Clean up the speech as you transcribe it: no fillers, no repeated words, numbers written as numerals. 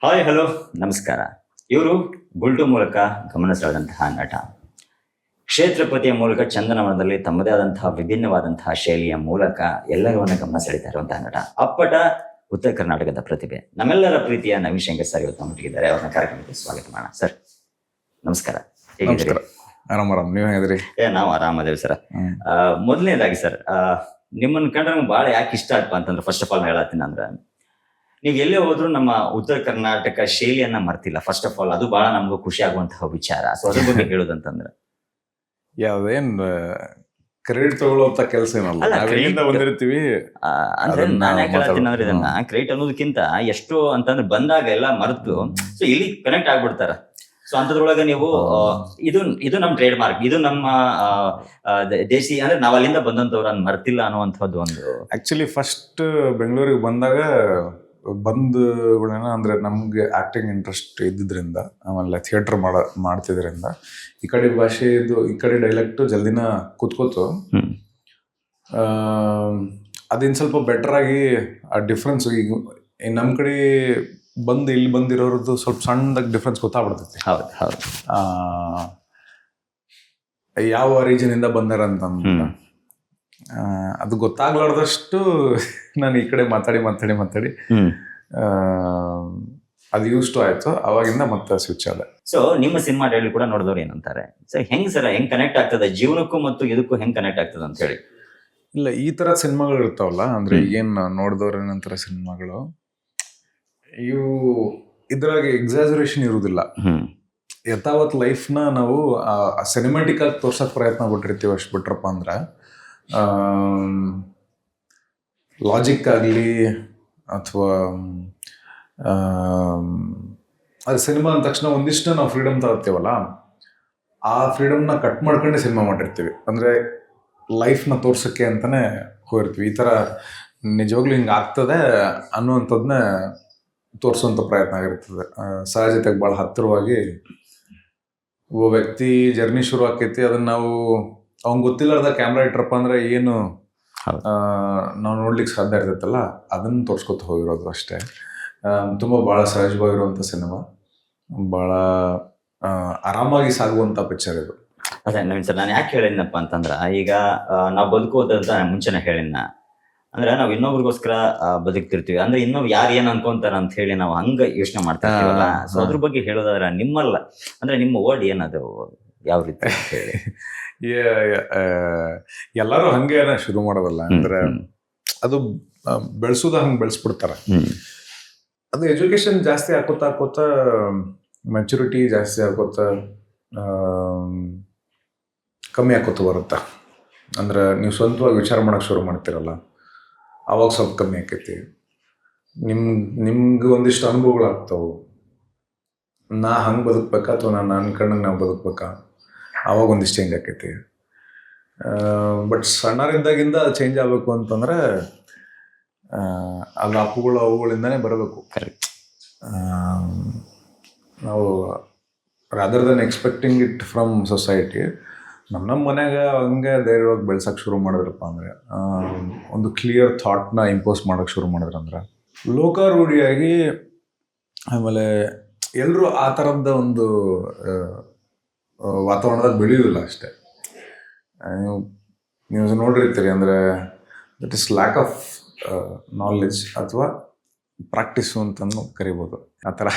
Hi hello ನಮಸ್ಕಾರ. ಇವರು ಗುಲ್ಟು ಮೂಲಕ ಗಮನ ಸೆಳೆದಂತಹ ನಟ. ಕ್ಷೇತ್ರಪತಿಯ ಮೂಲಕ ಚಂದನವನದಲ್ಲಿ ತಮ್ಮದೇ ಆದಂತಹ ವಿಭಿನ್ನವಾದಂತಹ ಶೈಲಿಯ ಮೂಲಕ ಎಲ್ಲರನ್ನ ಗಮನ ಸೆಳೀತಾ ಇರುವಂತಹ ನಟ. ಅಪ್ಪಟ ಉತ್ತರ ಕರ್ನಾಟಕದ ಪ್ರತಿಭೆ, ನಮ್ಮೆಲ್ಲರ ಪ್ರೀತಿಯ ನವೀನ್ ಶಂಕರ್ ಸರ್ ಇವತ್ತು ನಮ್ಮೊಟ್ಟಿಗಿದ್ದಾರೆ. ಅವ್ರನ್ನ ಕಾರ್ಯಕ್ರಮಕ್ಕೆ ಸ್ವಾಗತ ಮಾಡೋಣ. ಸರ್ ನಮಸ್ಕಾರ, ಹೇಗಿದ್ದೀರಿ? ಆರಾಮ್ ನೀವ್ ಹೇಗಿದ್ರಿ? ನಾವು ಆರಾಮದೇವಿ ಸರ್. ಮೊದಲನೇದಾಗಿ ಸರ್, ನಿಮ್ಮನ್ನ ಕಂಡ್ರೆ ನಮ್ಗೆ ಬಹಳ ಯಾಕೆ ಇಷ್ಟ ಆಯ್ತು ಅಂತಂದ್ರೆ, ಫಸ್ಟ್ ಆಫ್ ಆಲ್ ಹೇಳತ್ತೀನಿ ಅಂದ್ರೆ, ನೀವು ಎಲ್ಲೇ ಹೋದ್ರು ನಮ್ಮ ಉತ್ತರ ಕರ್ನಾಟಕ ಶೈಲಿಯನ್ನ ಮರ್ತಿಲ್ಲ. ಫಸ್ಟ್ ಆಫ್ ಆಲ್ ಅದು ಬಹಳ ನಮ್ಗೂ ಖುಷಿ ಆಗುವಂತಹ ವಿಚಾರ. ಸೊ ಅದ್ರ ಬಗ್ಗೆ ಹೇಳೋದಂತಂದ್ರೆ, ಯಾವ್ದೇನ್ ಕ್ರೆಡಿಟ್ ತಗೊಳ್ಳೋಂತ ಕೆಲಸ ಏನಲ್ಲ, ನಾವೆಲ್ಲಿಂದ ಬಂದಿರ್ತೀವಿ. ಅಂದ್ರೆ ನಾನು ಯಾಕೆ ಹೇಳ್ತೀನಿ ಅಂದ್ರೆ, ಇದನ್ನ ಕ್ರೆಡಿಟ್ ಅನ್ನೋದಕ್ಕಿಂತ ಎಷ್ಟೋ ಅಂತಂದ್ರೆ ಬಂದಾಗ ಎಲ್ಲ ಮರೆತು ಸೊ ಇಲ್ಲಿ ಕನೆಕ್ಟ್ ಆಗ್ಬಿಡ್ತಾರ. ಸೊ ಅಂತದ್ರೊಳಗೆ ನೀವು ಇದು ನಮ್ಮ ಟ್ರೇಡ್ ಮಾರ್ಕ್, ಇದು ನಮ್ಮ ದೇಶಿ, ಅಂದ್ರೆ ನಾವ್ ಅಲ್ಲಿಂದ ಬಂದಂತವ್ರು ಅದ್ ಮರ್ತಿಲ್ಲ ಅನ್ನುವಂಥದ್ದು ಒಂದು. ಆಕ್ಚುಲಿ ಫಸ್ಟ್ ಬೆಂಗಳೂರಿಗೆ ಬಂದಾಗ ಬಂಧುಗಳನ್ನ ಅಂದ್ರೆ ನಮ್ಗೆ ಆಕ್ಟಿಂಗ್ ಇಂಟ್ರೆಸ್ಟ್ ಇದ್ದಿದ್ರಿಂದ, ಆಮೇಲೆ ಥಿಯೇಟರ್ ಮಾಡ್ತಿದ್ರಿಂದ ಈ ಕಡೆ ಭಾಷೆದು ಈ ಕಡೆ ಡೈಲೆಕ್ಟ್ ಜಲ್ದಿನ ಕೂತ್ಕೋತು. ಅದಿನ್ ಸ್ವಲ್ಪ ಬೆಟರ್ ಆಗಿ ಆ ಡಿಫ್ರೆನ್ಸ್ ಈಗ ನಮ್ ಕಡೆ ಇಲ್ಲಿ ಬಂದಿರೋರದ್ದು ಸ್ವಲ್ಪ ಸಣ್ಣದಾಗಿ ಡಿಫ್ರೆನ್ಸ್ ಗೊತ್ತಾಗ್ಬಿಡ್ತೈತಿ. ಹೌದು ಹೌದು. ಯಾವ ರೀಜನ್ ಇಂದ ಬಂದಾರಂತ ಅದು ಗೊತ್ತಾಗ್ಲಾರ್ದಷ್ಟು ನಾನು ಈ ಕಡೆ ಮಾತಾಡಿ ಅದು ಯೂಸ್ ಆಯ್ತು. ಅವಾಗಿಂದ ಮತ್ತೆ ಸ್ವಿಚ್ ಆದ. ಸೊ ನಿಮ್ಮ ಸಿನಿಮಾ ಡೈಲಿ ಕೂಡ ನೋಡಿದವ್ರು ಏನಂತಾರೆ ಸರ್, ಹೆಂಗ್ ಕನೆಕ್ಟ್ ಆಗ್ತದೆ ಜೀವನಕ್ಕೂ ಮತ್ತು ಇದಕ್ಕೂ ಹೆಂಗ್ ಕನೆಕ್ಟ್ ಆಗ್ತದೆ ಅಂತ ಹೇಳಿ? ಇಲ್ಲ, ಈ ತರ ಸಿನಿಮಾಗಳು ಇರ್ತಾವಲ್ಲ, ಅಂದ್ರೆ ಏನ್ ನೋಡಿದವ್ರ ಏನಂತಾರೆ ಸಿನಿಮಾಗಳು, ಇವು ಇದ್ರಾಗ ಎಕ್ಸಾಜುರೇಷನ್ ಇರುವುದಿಲ್ಲ. ಯಥಾವತ್ ಲೈಫ್ನ ನಾವು ಸಿನಿಮ್ಯಾಟಿಕ್ ಆಗಿ ತೋರ್ಸಕ್ ಪ್ರಯತ್ನ ಪಟ್ಟಿರ್ತೀವಿ. ಅಷ್ಟು ಬಿಟ್ರಪ್ಪ ಅಂದ್ರೆ ಲಾಜಿಕ್ ಆಗಲಿ ಅಥವಾ ಅದು ಸಿನಿಮಾ ಅಂದ ತಕ್ಷಣ ಒಂದಿಷ್ಟು ನಾವು ಫ್ರೀಡಮ್ ತಗೋತೀವಲ್ಲ, ಆ ಫ್ರೀಡಮ್ನ ಕಟ್ ಮಾಡ್ಕೊಂಡೆ ಸಿನಿಮಾ ಮಾಡಿರ್ತೀವಿ. ಅಂದರೆ ಲೈಫ್ನ ತೋರ್ಸೋಕ್ಕೆ ಅಂತಲೇ ಹೋಗಿರ್ತೀವಿ. ಈ ಥರ ನಿಜವಾಗ್ಲೂ ಹಿಂಗೆ ಆಗ್ತದೆ ಅನ್ನುವಂಥದ್ದನ್ನ ತೋರಿಸುವಂಥ ಪ್ರಯತ್ನ ಆಗಿರ್ತದೆ. ಸಹಜತೆಗೆ ಭಾಳ ಹತ್ತಿರವಾಗಿ ಒಬ್ಬ ವ್ಯಕ್ತಿ ಜರ್ನಿ ಶುರು ಆಕೈತಿ, ಅದನ್ನು ನಾವು ಅವ್ನು ಗೊತ್ತಿಲ್ಲಾರ್ದ ಕ್ಯಾಮ್ರಾ ಇಟ್ರಪ್ಪ ಅಂದರೆ ಏನು ನಾವು ನೋಡ್ಲಿಕ್ಕೆ ಸಾಧ್ಯ ಇರ್ತೈತಲ್ಲ, ಅದನ್ನು ತೋರಿಸ್ಕೊತ ಹೋಗಿರೋದು ಅಷ್ಟೇ. ತುಂಬ ಭಾಳ ಸಹಜವಾಗಿರುವಂಥ ಸಿನಿಮಾ, ಭಾಳ ಆರಾಮಾಗಿ ಸಾಗುವಂಥ ಪಿಕ್ಚರ್ ಇದು. ಅದೇ ನವೀನ್ ಸರ್, ನಾನು ಯಾಕೆ ಹೇಳಿದ್ನಪ್ಪ ಅಂತಂದ್ರೆ, ಈಗ ನಾವು ಬದುಕೋದಂತ ಮುಂಚೆನೆ ಹೇಳಿನ, ಅಂದ್ರೆ ನಾವು ಇನ್ನೊಬ್ರಿಗೋಸ್ಕರ ಬದುಕ್ತಿರ್ತೀವಿ. ಅಂದ್ರೆ ಇನ್ನೊಬ್ರು ಯಾರು ಏನ್ ಅನ್ಕೊಂತಾರ ಅಂತ ಹೇಳಿ ನಾವು ಹಂಗ ಯೋಚನೆ ಮಾಡ್ತಾ ಇರ್ತೀವಲ್ಲ. ಸೊ ಅದ್ರ ಬಗ್ಗೆ ಹೇಳೋದಾದ್ರೆ ನಿಮ್ಮಲ್ಲ, ಅಂದ್ರೆ ನಿಮ್ಮ ವರ್ಡ್ ಏನದು, ಯಾವ ರೀತಿ ಅಂತ ಹೇಳಿ? ಎಲ್ಲರೂ ಹಂಗೆ ಶುರು ಮಾಡೋದಲ್ಲ, ಅಂದ್ರೆ ಅದು ಬೆಳೆಸೋದ ಹಂಗೆ ಬೆಳೆಸ್ಬಿಡ್ತಾರೆ. ಅದು ಎಜುಕೇಶನ್ ಜಾಸ್ತಿ ಹಾಕೋತ ಮೆಚುರಿಟಿ ಜಾಸ್ತಿ ಹಾಕೋತ ಕಮ್ಮಿ ಹಾಕೋತ ಬರುತ್ತೆ. ಅಂದ್ರೆ ನೀವು ಸ್ವಂತವಾಗಿ ವಿಚಾರ ಮಾಡಕ್ಕೆ ಶುರು ಮಾಡ್ತೀರಲ್ಲ, ಅವಾಗ ಸ್ವಲ್ಪ ಕಮ್ಮಿ ಆಕೈತಿ. ನಿಮ್ಗೆ ಒಂದಿಷ್ಟು ಅನುಭವಗಳು ಆಗ್ತಾವೆ. ನಾ ಹಂಗೆ ಬದುಕ್ಬೇಕಾ ಅಥವಾ ನಾನು ಅನ್ಕೊಂಡಂಗೆ ನಾವು ಬದುಕ್ಬೇಕಾ, ಅವಾಗ ಒಂದಿಷ್ಟು ಚೇಂಜ್ ಆಕೈತಿ. ಬಟ್ ಸಣ್ಣರಿಂದಾಗಿಂದ ಚೇಂಜ್ ಆಗಬೇಕು ಅಂತಂದ್ರೆ ಅದು ಅಪ್ಪುಗಳು ಅವುಗಳಿಂದನೇ ಬರಬೇಕು. ಕರೆಕ್ಟ್. ನಾವು rather than expecting it from society, ನಮ್ಮ ಮನ್ಯಾಗ ಹಂಗೆ ಧೈರ್ಯವಾಗಿ ಬೆಳ್ಸಕ್ಕೆ ಶುರು ಮಾಡಿದ್ರಪ್ಪ ಅಂದರೆ, ಒಂದು ಕ್ಲಿಯರ್ ಥಾಟ್ನ ಇಂಪೋಸ್ ಮಾಡೋಕ್ಕೆ ಶುರು ಮಾಡಿದ್ರಂದ್ರೆ, ಲೋಕಾರೂಢಿಯಾಗಿ ಆಮೇಲೆ ಎಲ್ಲರೂ ಆ ಥರದ ಒಂದು ವಾತಾವರಣದಾಗ ಬೆಳೆಯೋದಿಲ್ಲ ಅಷ್ಟೇ. ನೀವು ನೋಡಿರ್ತೀರಿ, ಅಂದರೆ that is lack of knowledge ಅಥವಾ ಪ್ರಾಕ್ಟೀಸು ಅಂತಂದು ಕರಿಬೋದು, ಆ ಥರ.